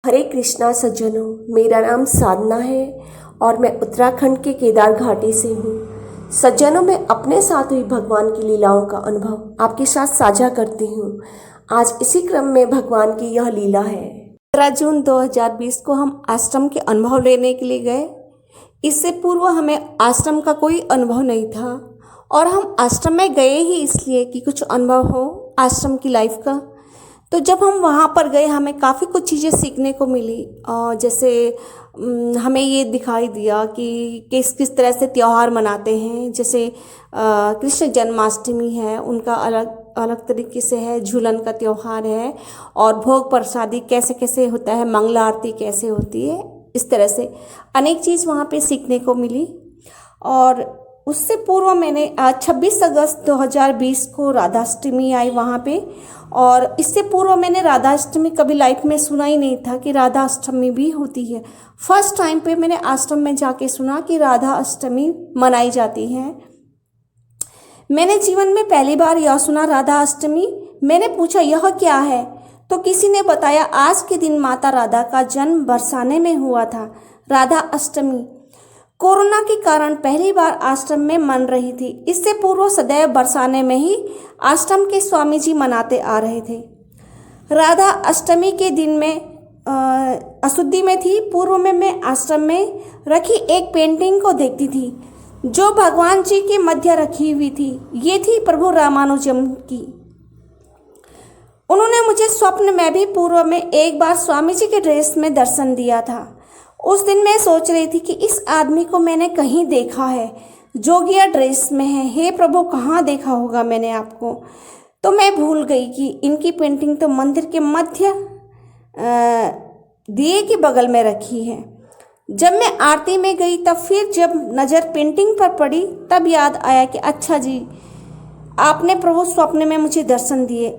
हरे कृष्णा सज्जनों, मेरा नाम साधना है और मैं उत्तराखंड के केदार घाटी से हूँ। सज्जनों, मैं अपने साथ हुई भगवान की लीलाओं का अनुभव आपके साथ साझा करती हूँ। आज इसी क्रम में भगवान की यह लीला है। 15 जून 2020 को हम आश्रम के अनुभव लेने के लिए गए। इससे पूर्व हमें आश्रम का कोई अनुभव नहीं था और हम आश्रम में गए ही इसलिए कि कुछ अनुभव हो आश्रम की लाइफ का। तो जब हम वहाँ पर गए हमें काफ़ी कुछ चीज़ें सीखने को मिली। जैसे हमें ये दिखाई दिया कि किस किस तरह से त्यौहार मनाते हैं। जैसे कृष्ण जन्माष्टमी है, उनका अलग अलग तरीके से है, झूलन का त्यौहार है, और भोग प्रसादी कैसे कैसे होता है, मंगला आरती कैसे होती है, इस तरह से अनेक चीज़ वहाँ पे सीखने को मिली। और उससे पूर्व मैंने 26 अगस्त 2020 को राधाष्टमी आई वहाँ पे, और इससे पूर्व मैंने राधाष्टमी कभी लाइफ में सुना ही नहीं था कि राधा अष्टमी भी होती है। फर्स्ट टाइम पे मैंने आश्रम में जाके सुना कि राधा अष्टमी मनाई जाती है। मैंने जीवन में पहली बार यह सुना राधा अष्टमी। मैंने पूछा यह क्या है, तो किसी ने बताया आज के दिन माता राधा का जन्म बरसाने में हुआ था। राधा अष्टमी कोरोना के कारण पहली बार आश्रम में मन रही थी। इससे पूर्व सदैव बरसाने में ही आश्रम के स्वामी जी मनाते आ रहे थे। राधा अष्टमी के दिन में अशुद्धि में थी। पूर्व में मैं आश्रम में रखी एक पेंटिंग को देखती थी जो भगवान जी के मध्य रखी हुई थी। ये थी प्रभु रामानुजम की। उन्होंने मुझे स्वप्न में भी पूर्व में एक बार स्वामी जी के ड्रेस में दर्शन दिया था। उस दिन मैं सोच रही थी कि इस आदमी को मैंने कहीं देखा है, जोगिया ड्रेस में है। हे प्रभु, कहाँ देखा होगा मैंने आपको। तो मैं भूल गई कि इनकी पेंटिंग तो मंदिर के मध्य दिए के बगल में रखी है। जब मैं आरती में गई तब फिर जब नज़र पेंटिंग पर पड़ी तब याद आया कि अच्छा जी, आपने प्रभु स्वप्न में मुझे दर्शन दिए।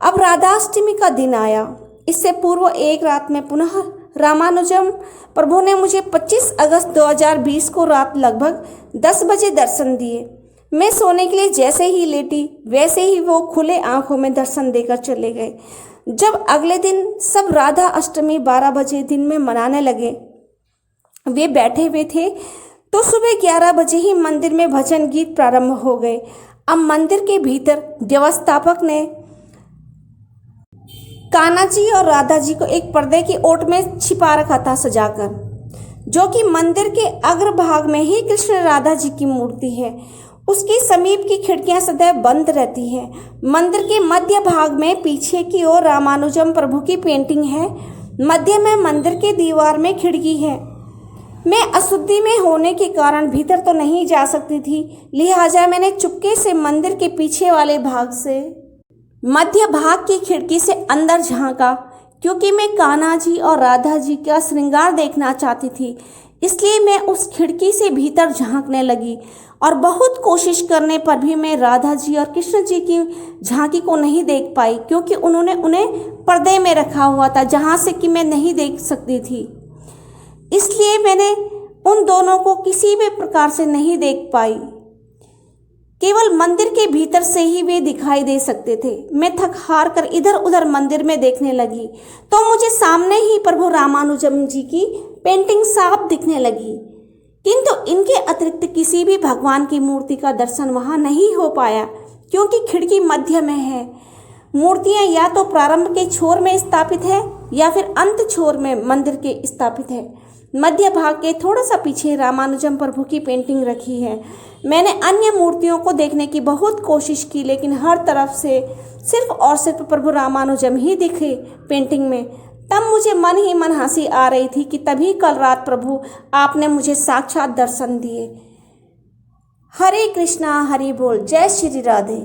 अब राधाष्टमी का दिन आया। इससे पूर्व एक रात में पुनः रामानुजम प्रभु ने मुझे 25 अगस्त 2020 को रात लगभग 10 बजे दर्शन दिए। मैं सोने के लिए जैसे ही लेटी वैसे ही वो खुले आंखों में दर्शन देकर चले गए। जब अगले दिन सब राधा अष्टमी 12 बजे दिन में मनाने लगे, वे बैठे हुए थे, तो सुबह 11 बजे ही मंदिर में भजन गीत प्रारंभ हो गए। अब मंदिर के भीतर व्यवस्थापक ने कान्हा जी और राधा जी को एक पर्दे की ओट में छिपा रखा था सजाकर, जो कि मंदिर के अग्रभाग में ही कृष्ण राधा जी की मूर्ति है। उसके समीप की खिड़कियां सदैव बंद रहती हैं। मंदिर के मध्य भाग में पीछे की ओर रामानुजम प्रभु की पेंटिंग है। मध्य में मंदिर के दीवार में खिड़की है। मैं अशुद्धि में होने के कारण भीतर तो नहीं जा सकती थी, लिहाजा मैंने चुपके से मंदिर के पीछे वाले भाग से मध्य भाग की खिड़की से अंदर झांका, क्योंकि मैं कान्हा जी और राधा जी का श्रृंगार देखना चाहती थी। इसलिए मैं उस खिड़की से भीतर झांकने लगी, और बहुत कोशिश करने पर भी मैं राधा जी और कृष्ण जी की झांकी को नहीं देख पाई, क्योंकि उन्होंने उन्हें पर्दे में रखा हुआ था जहां से कि मैं नहीं देख सकती थी। इसलिए मैंने उन दोनों को किसी भी प्रकार से नहीं देख पाई। केवल मंदिर के भीतर से ही वे दिखाई दे सकते थे। मैं थक हार कर इधर उधर मंदिर में देखने लगी तो मुझे सामने ही प्रभु रामानुजम जी की पेंटिंग साफ दिखने लगी, किंतु इनके अतिरिक्त किसी भी भगवान की मूर्ति का दर्शन वहां नहीं हो पाया, क्योंकि खिड़की मध्य में है। मूर्तियां या तो प्रारंभ के छोर में स्थापित है या फिर अंत छोर में मंदिर के स्थापित है। मध्य भाग के थोड़ा सा पीछे रामानुजम प्रभु की पेंटिंग रखी है। मैंने अन्य मूर्तियों को देखने की बहुत कोशिश की, लेकिन हर तरफ से सिर्फ और सिर्फ प्रभु रामानुजम ही दिखे पेंटिंग में। तब मुझे मन ही मन हंसी आ रही थी कि तभी कल रात प्रभु आपने मुझे साक्षात दर्शन दिए। हरे कृष्णा हरि बोल। जय श्री राधे।